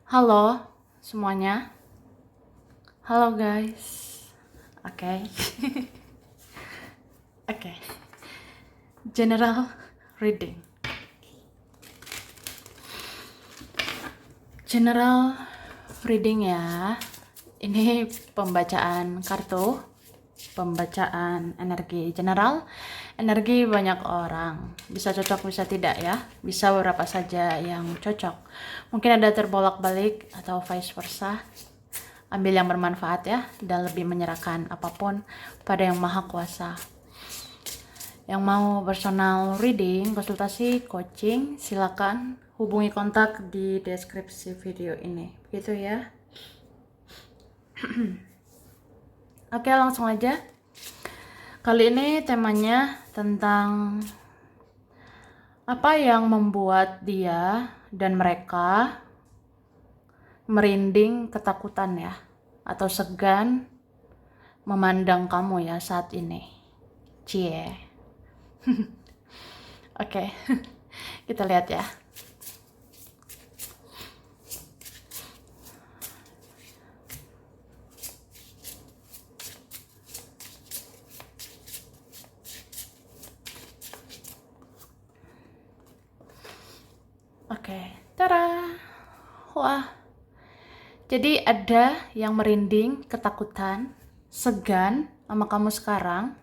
Halo semuanya, halo guys. Oke. Oke. General reading. General reading ya. Ini pembacaan kartu, pembacaan energi general. Energi banyak orang, bisa cocok bisa tidak ya, bisa beberapa saja yang cocok. Mungkin ada terbolak-balik atau vice versa. Ambil yang bermanfaat ya, dan lebih menyerahkan apapun pada yang maha kuasa. Yang mau personal reading, konsultasi, coaching, silakan hubungi kontak di deskripsi video ini. Begitu ya. Oke, langsung aja. Kali ini temanya tentang apa yang membuat dia dan mereka merinding ketakutan ya, atau segan memandang kamu ya saat ini. Cie. Oke. Kita lihat ya. Oke. Tara. Wah. Jadi ada yang merinding, ketakutan, segan sama kamu sekarang.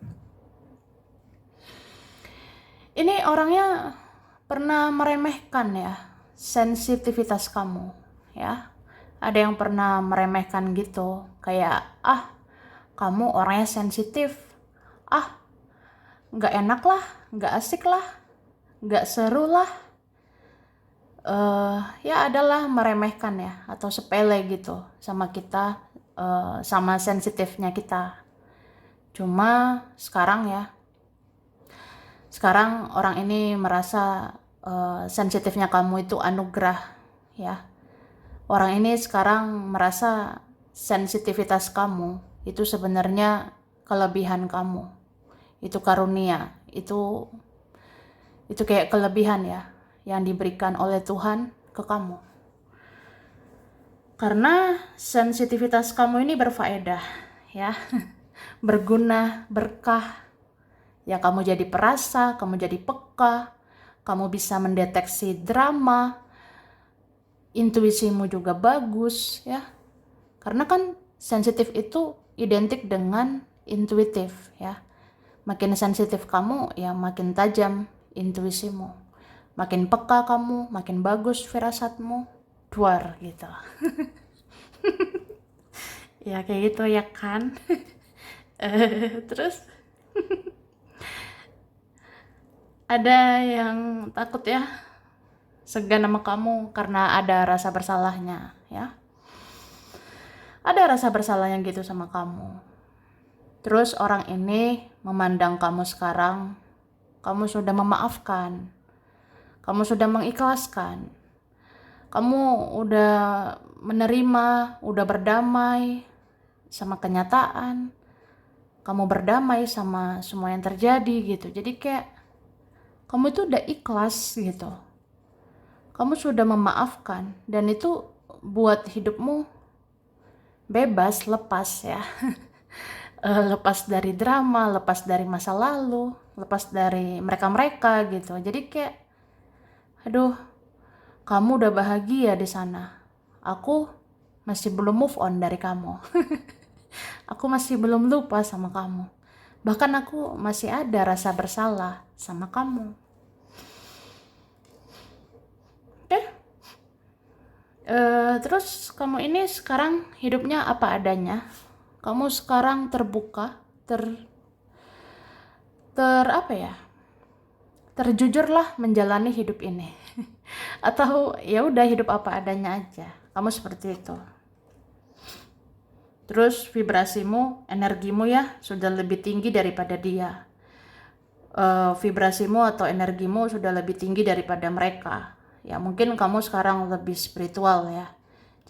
Ini orangnya pernah meremehkan ya sensitivitas kamu ya. Ada yang pernah meremehkan gitu, kayak kamu orangnya sensitif, nggak enak lah, nggak asik lah, nggak seru lah. Ya adalah meremehkan ya, atau sepele gitu sama kita, sama sensitifnya kita. Cuma sekarang orang ini merasa sensitifnya kamu itu anugerah ya. Orang ini sekarang merasa sensitivitas kamu itu sebenarnya kelebihan kamu, itu karunia, itu kayak kelebihan ya yang diberikan oleh Tuhan ke kamu. Karena sensitivitas kamu ini berfaedah ya, berguna, berkah. Ya, kamu jadi perasa, kamu jadi peka, kamu bisa mendeteksi drama, intuisimu juga bagus ya. Karena kan sensitif itu identik dengan intuitif ya. Makin sensitif kamu ya makin tajam intuisimu. Makin peka kamu, makin bagus firasatmu. Duar gitu. Ya kayak gitu ya kan. Terus ada yang takut ya, segan sama kamu karena ada rasa bersalahnya ya. Ada rasa bersalahnya gitu sama kamu. Terus orang ini memandang kamu sekarang, kamu sudah memaafkan, kamu sudah mengikhlaskan, kamu udah menerima, udah berdamai sama kenyataan, kamu berdamai sama semua yang terjadi gitu. Jadi kayak kamu itu udah ikhlas gitu, kamu sudah memaafkan, dan itu buat hidupmu bebas, lepas ya. Lepas dari drama, lepas dari masa lalu, lepas dari mereka-mereka gitu. Jadi kayak, aduh, kamu udah bahagia di sana. Aku masih belum move on dari kamu. Aku masih belum lupa sama kamu. Bahkan aku masih ada rasa bersalah sama kamu. Oke? Terus kamu ini sekarang hidupnya apa adanya. Kamu sekarang terbuka, apa ya? Terjujurlah menjalani hidup ini. Atau ya udah hidup apa adanya aja. Kamu seperti itu. Terus vibrasimu, energimu ya sudah lebih tinggi daripada dia. Vibrasimu atau energimu sudah lebih tinggi daripada mereka. Ya mungkin kamu sekarang lebih spiritual ya.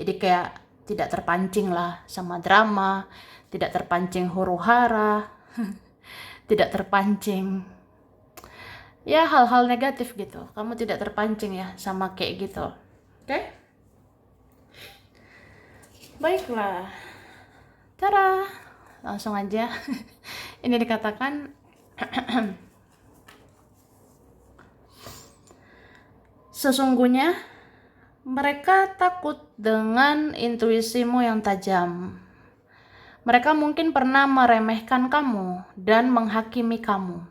Jadi kayak tidak terpancing lah sama drama, tidak terpancing huru-hara, tidak terpancing ya hal-hal negatif gitu. Kamu tidak terpancing ya sama kayak gitu. Oke? Baiklah, cara langsung aja. Ini dikatakan sesungguhnya mereka takut dengan intuisimu yang tajam. Mereka mungkin pernah meremehkan kamu dan menghakimi kamu.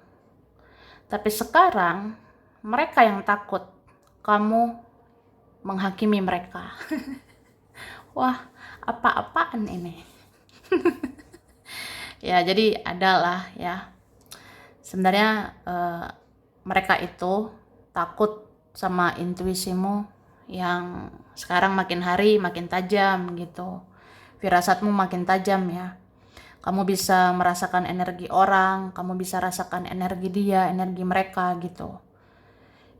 Tapi sekarang mereka yang takut kamu menghakimi mereka. Wah, apa-apaan ini? Ya, jadi adalah ya. Sebenarnya mereka itu takut sama intuisimu yang sekarang makin hari makin tajam gitu. Firasatmu makin tajam ya. Kamu bisa merasakan energi orang, kamu bisa rasakan energi dia, energi mereka gitu.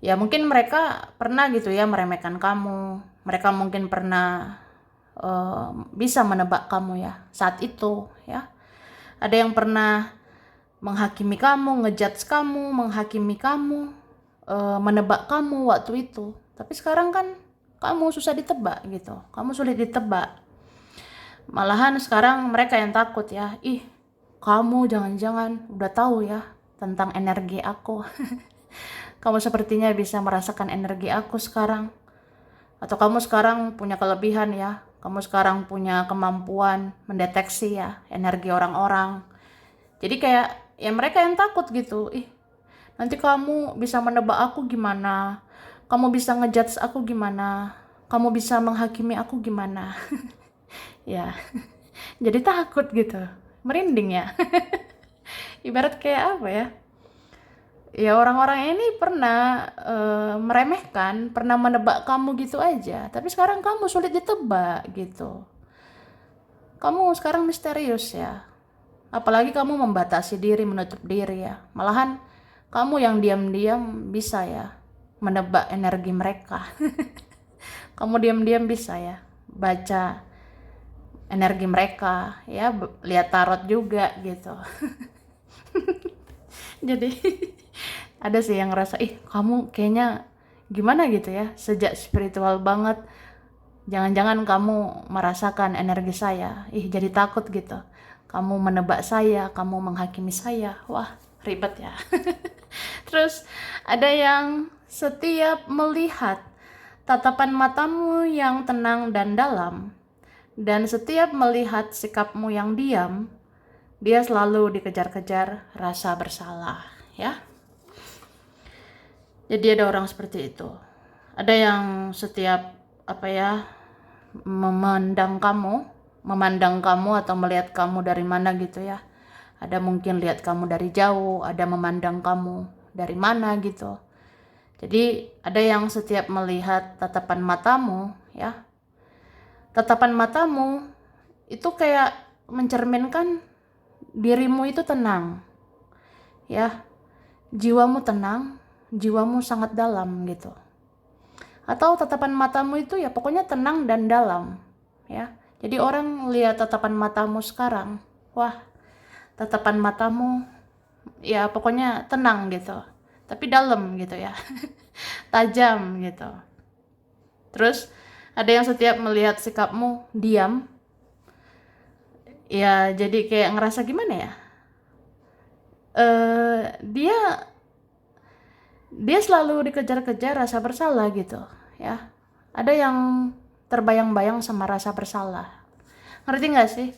Ya mungkin mereka pernah gitu ya meremehkan kamu. Mereka mungkin pernah bisa menebak kamu ya saat itu ya. Ada yang pernah menghakimi kamu, ngejudge kamu, menghakimi kamu, menebak kamu waktu itu. Tapi sekarang kan kamu susah ditebak gitu. Kamu sulit ditebak. Malahan sekarang mereka yang takut ya. Ih, kamu jangan-jangan udah tahu ya tentang energi aku. Kamu sepertinya bisa merasakan energi aku sekarang. Atau kamu sekarang punya kelebihan ya. Kamu sekarang punya kemampuan mendeteksi ya energi orang-orang. Jadi kayak ya mereka yang takut gitu. Ih, nanti kamu bisa menebak aku gimana? Kamu bisa ngejudge aku gimana? Kamu bisa menghakimi aku gimana? Ya, jadi takut gitu. Merinding ya. Ibarat kayak apa ya? Ya orang-orang ini pernah meremehkan, pernah menebak kamu gitu aja. Tapi sekarang kamu sulit ditebak gitu. Kamu sekarang misterius ya. Apalagi kamu membatasi diri, menutup diri ya. Malahan kamu yang diam-diam bisa ya menebak energi mereka. Kamu diam-diam bisa ya baca energi mereka ya, lihat tarot juga gitu. Jadi ada sih yang ngerasa ih kamu kayaknya gimana gitu ya, sejak spiritual banget. Jangan-jangan kamu merasakan energi saya. Ih jadi takut gitu. Kamu menebak saya, kamu menghakimi saya. Wah ribet ya. Terus ada yang setiap melihat tatapan matamu yang tenang dan dalam, dan setiap melihat sikapmu yang diam, dia selalu dikejar-kejar rasa bersalah ya. Jadi ada orang seperti itu. Ada yang setiap apa ya memandang kamu atau melihat kamu dari mana gitu ya. Ada mungkin lihat kamu dari jauh, ada memandang kamu dari mana gitu. Jadi ada yang setiap melihat tatapan matamu ya. Tatapan matamu itu kayak mencerminkan dirimu itu tenang. Ya, jiwamu tenang, jiwamu sangat dalam gitu. Atau tatapan matamu itu ya pokoknya tenang dan dalam ya. Jadi orang lihat tatapan matamu sekarang, wah tatapan matamu ya pokoknya tenang gitu, tapi dalam gitu ya. Tajam gitu. Terus ada yang setiap melihat sikapmu diam, ya jadi kayak ngerasa gimana ya, dia selalu dikejar-kejar rasa bersalah gitu ya. Ada yang terbayang-bayang sama rasa bersalah. Ngerti gak sih?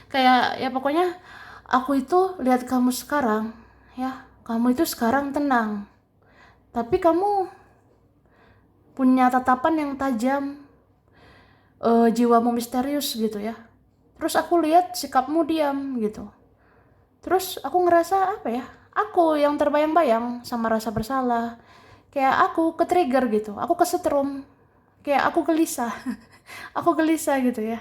Kayak ya pokoknya aku itu lihat kamu sekarang ya, kamu itu sekarang tenang. Tapi kamu punya tatapan yang tajam, jiwamu misterius gitu ya. Terus aku lihat sikapmu diam gitu. Terus aku ngerasa apa ya? Aku yang terbayang-bayang sama rasa bersalah. Kayak aku ke-trigger gitu. Aku kesetrum. Kayak aku gelisah. Aku gelisah gitu ya.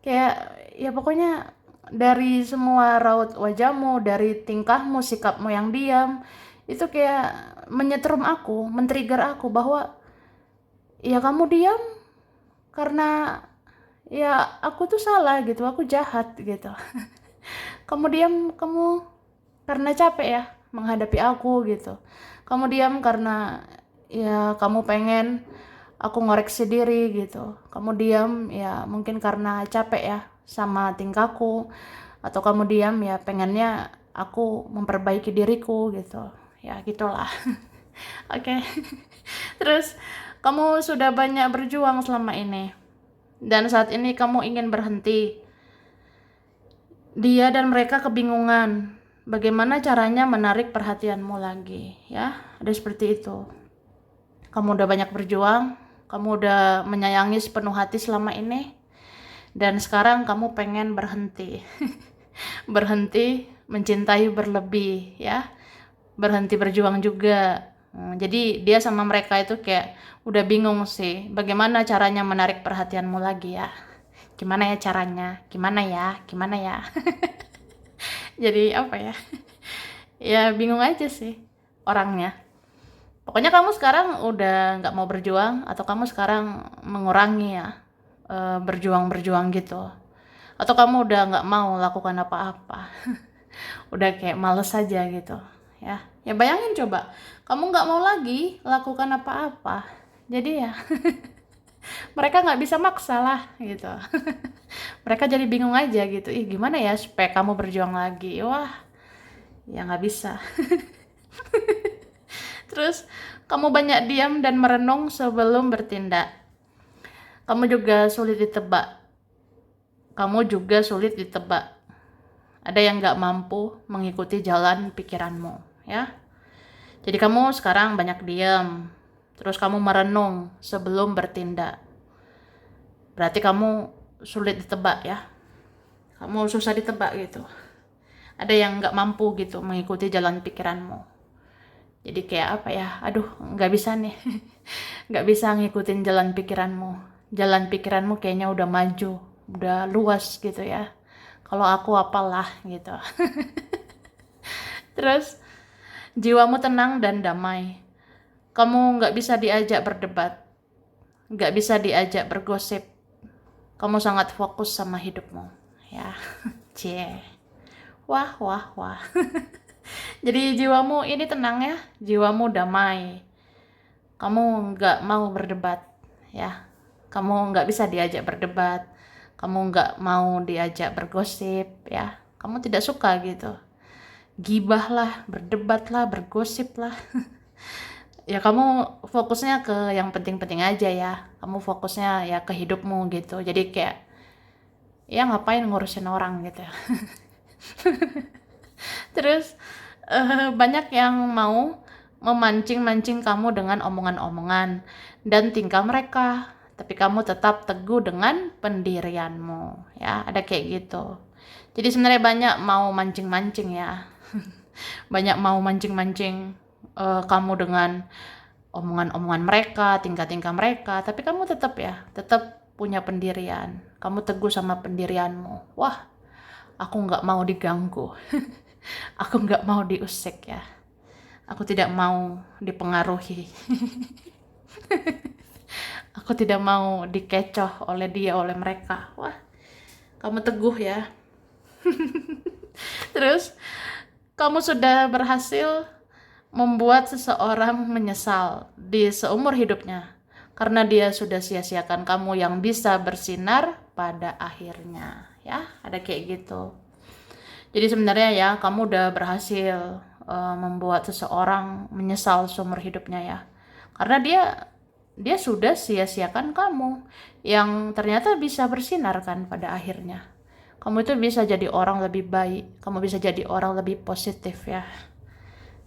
Kayak ya pokoknya dari semua raut wajahmu, dari tingkahmu, sikapmu yang diam, itu kayak menyetrum aku, men-trigger aku bahwa ya kamu diam karena ya aku tuh salah gitu, aku jahat gitu. Kamu diam, kamu karena capek ya menghadapi aku gitu. Kamu diam karena ya kamu pengen aku ngoreksi diri gitu. Kamu diam ya mungkin karena capek ya sama tingkahku, atau kamu diam ya pengennya aku memperbaiki diriku gitu. Ya gitulah. Oke. Terus kamu sudah banyak berjuang selama ini dan saat ini kamu ingin berhenti. Dia dan mereka kebingungan bagaimana caranya menarik perhatianmu lagi, ya. Ada seperti itu. Kamu udah banyak berjuang, kamu udah menyayangi sepenuh hati selama ini, dan sekarang kamu pengen berhenti. Berhenti mencintai berlebih, ya. Berhenti berjuang juga. Jadi dia sama mereka itu kayak udah bingung sih, bagaimana caranya menarik perhatianmu lagi ya. Gimana ya caranya? Gimana ya? Gimana ya? Jadi apa ya? Ya bingung aja sih orangnya. Pokoknya kamu sekarang udah nggak mau berjuang, atau kamu sekarang mengurangi ya, berjuang-berjuang gitu. Atau kamu udah nggak mau lakukan apa-apa. Udah kayak males aja gitu ya. Ya bayangin coba, kamu nggak mau lagi lakukan apa-apa. Jadi ya mereka nggak bisa maksa lah gitu. Mereka jadi bingung aja gitu. Ih gimana ya supaya kamu berjuang lagi? Wah ya nggak bisa. Terus kamu banyak diam dan merenung sebelum bertindak. Kamu juga sulit ditebak. Kamu juga sulit ditebak. Ada yang nggak mampu mengikuti jalan pikiranmu, ya. Jadi kamu sekarang banyak diam. Terus kamu merenung sebelum bertindak. Berarti kamu sulit ditebak ya. Kamu susah ditebak gitu. Ada yang nggak mampu gitu mengikuti jalan pikiranmu. Jadi kayak apa ya, aduh nggak bisa nih. Nggak bisa ngikutin jalan pikiranmu. Jalan pikiranmu kayaknya udah maju, udah luas gitu ya. Kalau aku apalah gitu. Terus jiwamu tenang dan damai. Kamu nggak bisa diajak berdebat, nggak bisa diajak bergosip. Kamu sangat fokus sama hidupmu, ya. Cie. Wah, wah, wah. Jadi jiwamu ini tenang ya, jiwamu damai. Kamu nggak mau berdebat, ya. Kamu nggak bisa diajak berdebat. Kamu nggak mau diajak bergosip, ya. Kamu tidak suka gitu. Gibah lah, berdebat lah, bergosip lah. Ya kamu fokusnya ke yang penting-penting aja ya. Kamu fokusnya ya ke hidupmu gitu. Jadi kayak ya ngapain ngurusin orang gitu. Terus banyak yang mau memancing-mancing kamu dengan omongan-omongan dan tingkah mereka. Tapi kamu tetap teguh dengan pendirianmu. Ya, ada kayak gitu. Jadi sebenarnya banyak mau mancing-mancing ya. Banyak mau mancing-mancing kamu dengan omongan-omongan mereka, tingkah-tingkah mereka, tapi kamu tetap ya, tetap punya pendirian. Kamu teguh sama pendirianmu. Wah, aku nggak mau diganggu. Aku nggak mau diusik ya. Aku tidak mau dipengaruhi. Aku tidak mau dikecoh oleh dia, oleh mereka. Wah, kamu teguh ya. Terus, kamu sudah berhasil membuat seseorang menyesal di seumur hidupnya karena dia sudah sia-siakan kamu yang bisa bersinar pada akhirnya, ya. Ada kayak gitu. Jadi sebenarnya ya kamu udah berhasil membuat seseorang menyesal seumur hidupnya ya, karena dia sudah sia-siakan kamu yang ternyata bisa bersinar kan pada akhirnya. Kamu itu bisa jadi orang lebih baik, kamu bisa jadi orang lebih positif ya.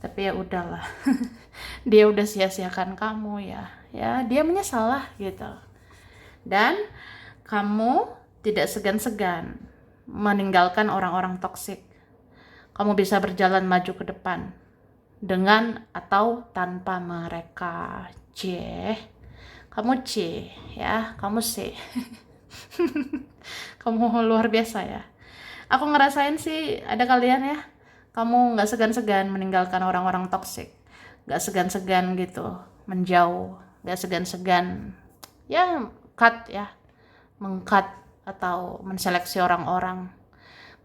Tapi ya udahlah. Dia udah sia-siakan kamu ya. Ya, dia menyesal lah gitu. Dan kamu tidak segan-segan meninggalkan orang-orang toksik. Kamu bisa berjalan maju ke depan dengan atau tanpa mereka. C. Kamu C ya, kamu C. Kamu luar biasa ya. Aku ngerasain sih ada kalian ya. Kamu nggak segan-segan meninggalkan orang-orang toksik, nggak segan-segan gitu menjauh, nggak segan-segan ya cut ya, mengcut atau menseleksi orang-orang.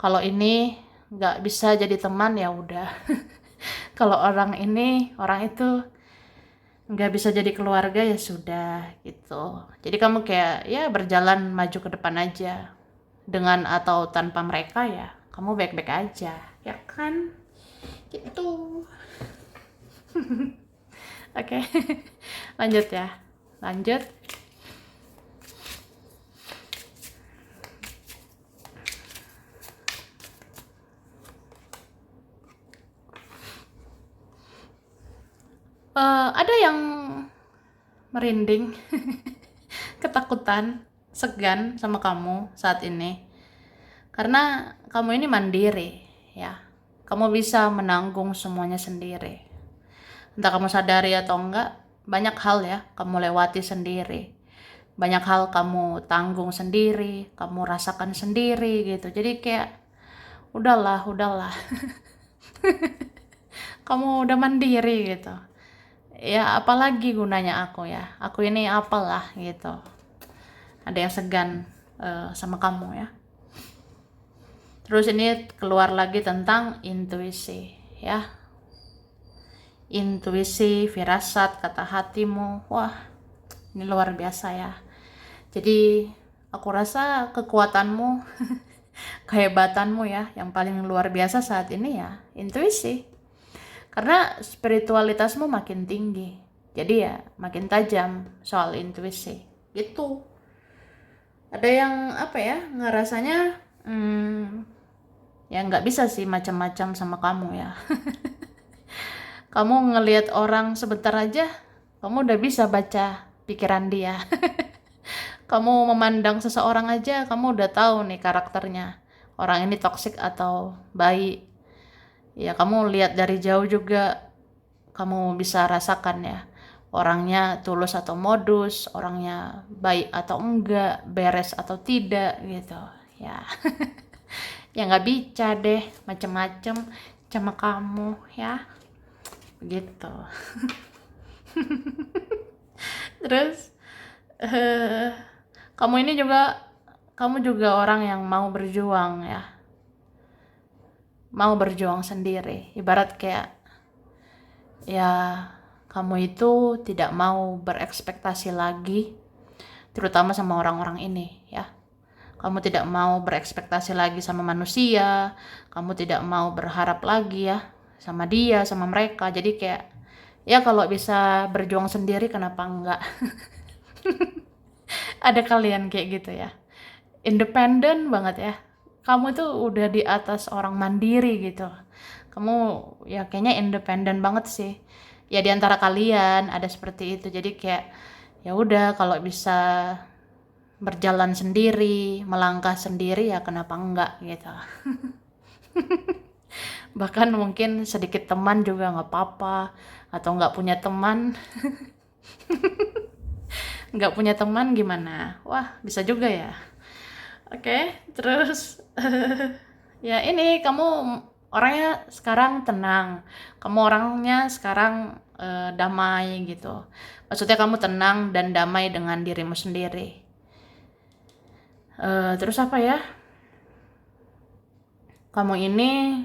Kalau ini nggak bisa jadi teman ya udah. Kalau orang ini, orang itu nggak bisa jadi keluarga ya sudah gitu. Jadi kamu kayak ya berjalan maju ke depan aja, dengan atau tanpa mereka ya kamu baik-baik aja, ya kan, gitu. Oke. Lanjut ya, lanjut. Ada yang merinding, ketakutan, segan sama kamu saat ini. Karena kamu ini mandiri, ya. Kamu bisa menanggung semuanya sendiri. Entah kamu sadari atau enggak, banyak hal ya kamu lewati sendiri. Banyak hal kamu tanggung sendiri, kamu rasakan sendiri gitu. Jadi kayak udahlah, udahlah. Kamu udah mandiri gitu. Ya apalagi gunanya aku ya. Aku ini apalah gitu. Ada yang segan sama kamu ya. Terus ini keluar lagi tentang intuisi ya. Intuisi, firasat, kata hatimu. Wah, ini luar biasa ya. Jadi aku rasa kekuatanmu, kehebatanmu ya, yang paling luar biasa saat ini ya, intuisi. Karena spiritualitasmu makin tinggi. Jadi ya makin tajam soal intuisi. Gitu. Ada yang apa ya, ngerasanya ya nggak bisa sih macam-macam sama kamu ya. Kamu ngelihat orang sebentar aja, kamu udah bisa baca pikiran dia. Kamu memandang seseorang aja, kamu udah tahu nih karakternya. Orang ini toksik atau baik. Ya kamu lihat dari jauh juga, kamu bisa rasakan ya. Orangnya tulus atau modus, orangnya baik atau enggak, beres atau tidak gitu. Ya, ya nggak bisa deh macem-macem sama kamu ya. Begitu. Terus kamu ini juga, kamu juga orang yang mau berjuang ya, mau berjuang sendiri. Ibarat kayak ya kamu itu tidak mau berekspektasi lagi, terutama sama orang-orang ini ya. Kamu tidak mau berekspektasi lagi sama manusia, kamu tidak mau berharap lagi ya sama dia, sama mereka. Jadi kayak ya kalau bisa berjuang sendiri kenapa enggak. Ada kalian kayak gitu ya, independen banget ya. Kamu tuh udah di atas orang mandiri gitu. Kamu ya kayaknya independen banget sih. Ya di antara kalian ada seperti itu. Jadi kayak ya udah kalau bisa berjalan sendiri, melangkah sendiri ya kenapa enggak gitu. Bahkan mungkin sedikit teman juga nggak apa-apa, atau nggak punya teman. Nggak punya teman gimana? Wah bisa juga ya. Oke, terus ya ini kamu orangnya sekarang tenang, kamu orangnya sekarang damai gitu. Maksudnya kamu tenang dan damai dengan dirimu sendiri. Terus apa ya? Kamu ini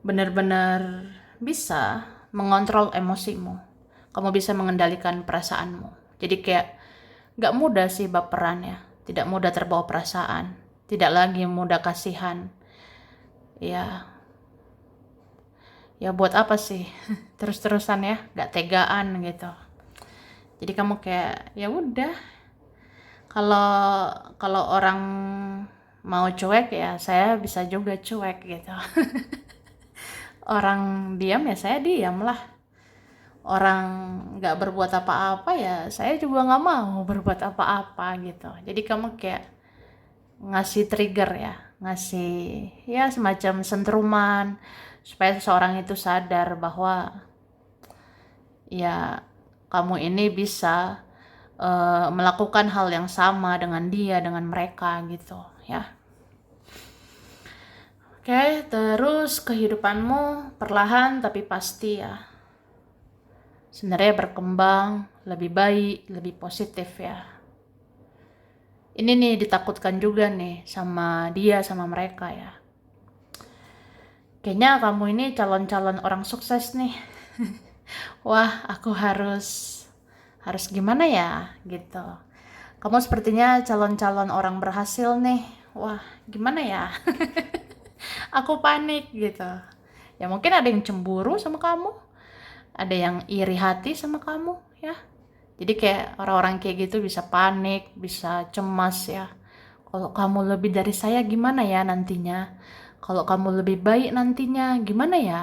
benar-benar bisa mengontrol emosimu. Kamu bisa mengendalikan perasaanmu. Jadi kayak gak mudah sih baperan ya. Tidak mudah terbawa perasaan. Tidak lagi mudah kasihan. Ya buat apa sih terus-terusan ya, gak tegaan gitu. Jadi kamu kayak ya udah, kalau kalau orang mau cuek ya saya bisa juga cuek gitu. Orang diam ya saya diam lah. Orang nggak berbuat apa-apa ya saya juga nggak mau berbuat apa-apa gitu. Jadi kamu kayak ngasih trigger ya, ngasih ya semacam sentruman supaya seseorang itu sadar bahwa ya kamu ini bisa melakukan hal yang sama dengan dia, dengan mereka gitu ya. Oke, terus kehidupanmu perlahan tapi pasti ya sebenarnya berkembang lebih baik, lebih positif ya. Ini nih ditakutkan juga nih sama dia, sama mereka ya. Kayaknya kamu ini calon-calon orang sukses nih. Wah, aku harus gimana ya gitu. Kamu sepertinya calon-calon orang berhasil nih. Wah, gimana ya? Aku panik gitu. Ya mungkin ada yang cemburu sama kamu, ada yang iri hati sama kamu ya. Jadi kayak orang-orang kayak gitu bisa panik, bisa cemas ya. Kalau kamu lebih dari saya gimana ya nantinya? Kalau kamu lebih baik nantinya gimana ya?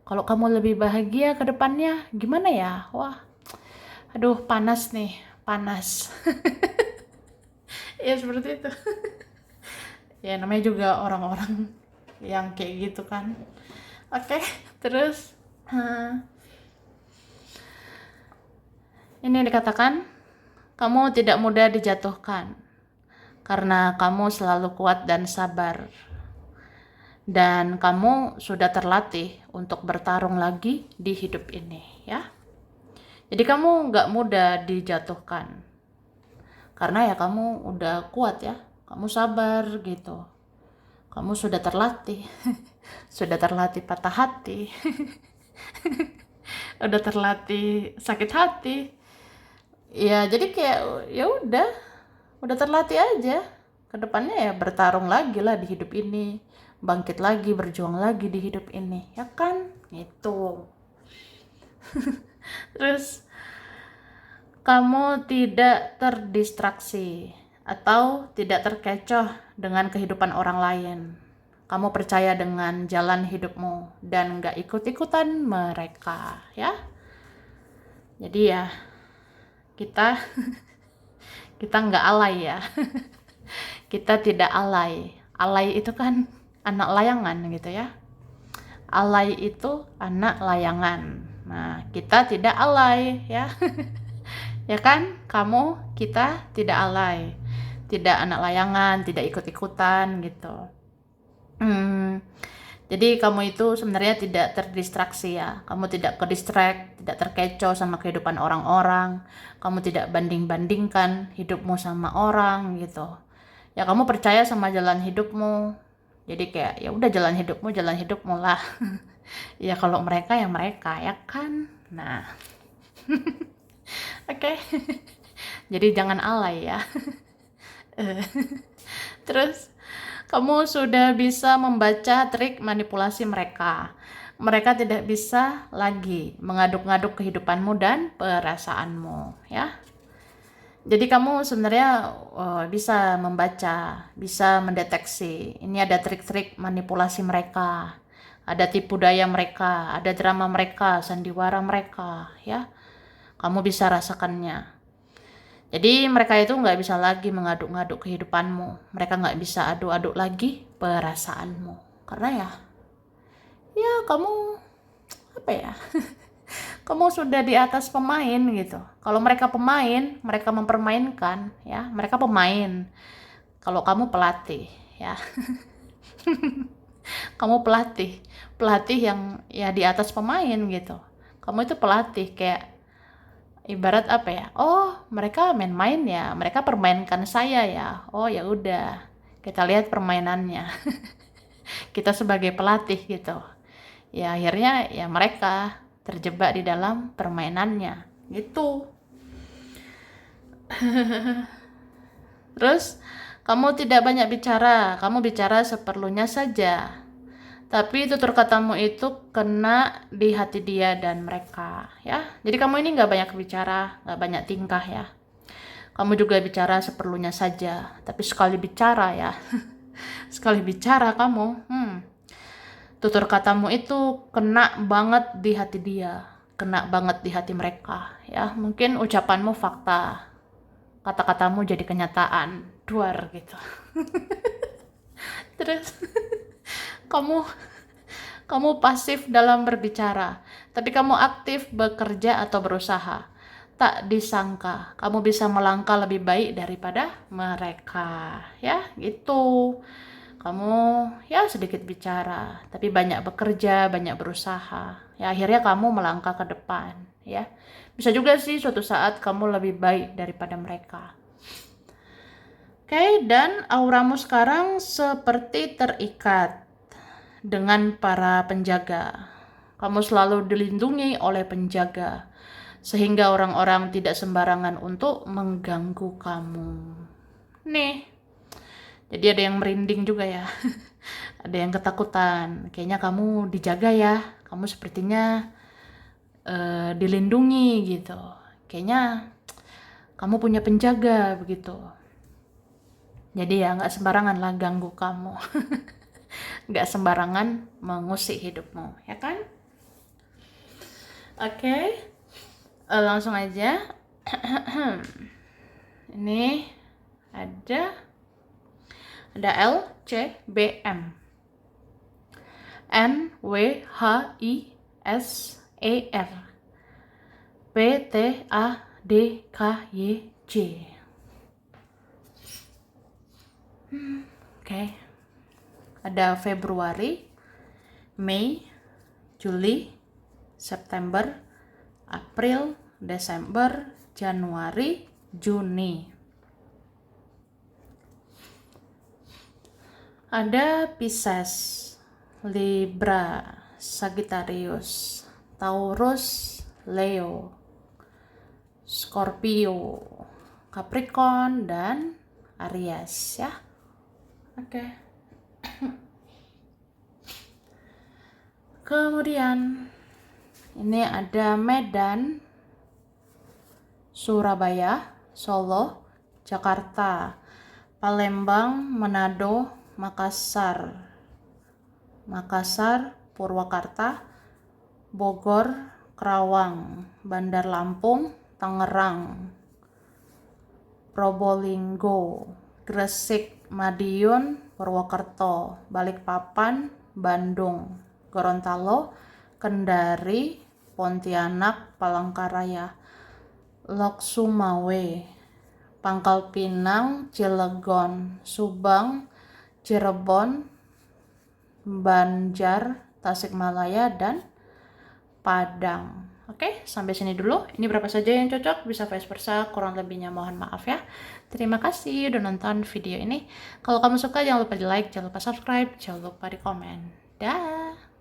Kalau kamu lebih bahagia ke depannya gimana ya? Wah, aduh panas nih, panas. Ya seperti itu. Ya namanya juga orang-orang yang kayak gitu kan. Oke, terus ini dikatakan kamu tidak mudah dijatuhkan karena kamu selalu kuat dan sabar. Dan kamu sudah terlatih untuk bertarung lagi di hidup ini, ya. Jadi kamu nggak mudah dijatuhkan, karena ya kamu udah kuat ya, kamu sabar gitu. Kamu sudah terlatih, sudah terlatih patah hati, udah terlatih sakit hati. Ya jadi kayak ya udah terlatih aja. Kedepannya ya bertarung lagi lah di hidup ini, bangkit lagi, berjuang lagi di hidup ini, ya kan? Itu. Terus kamu tidak terdistraksi atau tidak terkecoh dengan kehidupan orang lain. Kamu percaya dengan jalan hidupmu dan gak ikut-ikutan mereka, ya. Jadi ya kita kita nggak alay ya. Kita tidak alay. Alay itu kan anak layangan gitu ya. Alay itu anak layangan. Nah, kita tidak alay ya. Ya kan? Kamu, kita tidak alay. Tidak anak layangan, tidak ikut-ikutan gitu. Jadi kamu itu sebenarnya tidak terdistraksi ya. Kamu tidak ke-distract, tidak terkecoh sama kehidupan orang-orang. Kamu tidak banding-bandingkan hidupmu sama orang gitu. Ya kamu percaya sama jalan hidupmu. Jadi kayak ya udah jalan hidupmu lah. Ya kalau mereka ya mereka ya kan. Nah, oke. Jadi jangan alay ya. Terus kamu sudah bisa membaca trik manipulasi mereka. Mereka tidak bisa lagi mengaduk-ngaduk kehidupanmu dan perasaanmu, ya. Jadi kamu sebenarnya bisa membaca, bisa mendeteksi. Ini ada trik-trik manipulasi mereka, ada tipu daya mereka, ada drama mereka, sandiwara mereka, ya. Kamu bisa rasakannya. Jadi mereka itu nggak bisa lagi mengaduk-ngaduk kehidupanmu. Mereka nggak bisa aduk-aduk lagi perasaanmu. Karena ya kamu apa ya? Kamu sudah di atas pemain gitu. Kalau mereka pemain, mereka mempermainkan, ya. Mereka pemain. Kalau kamu pelatih, ya. Kamu pelatih, pelatih yang ya di atas pemain gitu. Kamu itu pelatih kayak ibarat apa ya? Oh, mereka main-main ya. Mereka permainkan saya ya. Oh, ya udah. Kita lihat permainannya. Kita sebagai pelatih gitu. Ya akhirnya ya mereka terjebak di dalam permainannya. Gitu. Terus kamu tidak banyak bicara. Kamu bicara seperlunya saja. Tapi tutur katamu itu kena di hati dia dan mereka, ya. Jadi kamu ini nggak banyak bicara, nggak banyak tingkah ya. Kamu juga bicara seperlunya saja, tapi sekali bicara ya, sekali bicara kamu, tutur katamu itu kena banget di hati dia, kena banget di hati mereka, ya. Mungkin ucapanmu fakta, kata-katamu jadi kenyataan, duar gitu. Terus kamu kamu pasif dalam berbicara, tapi kamu aktif bekerja atau berusaha. Tak disangka, kamu bisa melangkah lebih baik daripada mereka. Ya, gitu. Kamu ya sedikit bicara, tapi banyak bekerja, banyak berusaha. Ya, akhirnya kamu melangkah ke depan. Ya, bisa juga sih suatu saat kamu lebih baik daripada mereka. Oke, dan auramu sekarang seperti terikat dengan para penjaga. Kamu selalu dilindungi oleh penjaga, sehingga orang-orang tidak sembarangan untuk mengganggu kamu. Nih, jadi ada yang merinding juga ya. Ada yang ketakutan. Kayaknya kamu dijaga ya. Kamu sepertinya dilindungi gitu. Kayaknya kamu punya penjaga begitu. Jadi ya nggak sembarangan lah ganggu kamu. Nggak sembarangan mengusik hidupmu, ya kan? Oke, langsung aja. Ini ada L C B M N W H I S E R P T A D K Y J. Oke. Ada Februari, Mei, Juli, September, April, Desember, Januari, Juni. Ada Pisces, Libra, Sagittarius, Taurus, Leo, Scorpio, Capricorn, dan Aries ya. Oke. Kemudian ini ada Medan, Surabaya, Solo, Jakarta, Palembang, Manado, Makassar, Purwakarta, Bogor, Kerawang, Bandar Lampung, Tangerang, Probolinggo, Gresik, Madiun, Purwokerto, Balikpapan, Bandung, Gorontalo, Kendari, Pontianak, Palangkaraya, Lok Sumawe, Pangkal Pinang, Cilegon, Subang, Cirebon, Banjar, Tasikmalaya, dan Padang. Oke, sampai sini dulu. Ini berapa saja yang cocok, bisa vice versa, kurang lebihnya mohon maaf ya. Terima kasih udah nonton video ini. Kalau kamu suka jangan lupa di like, jangan lupa subscribe, jangan lupa di komen. Dah.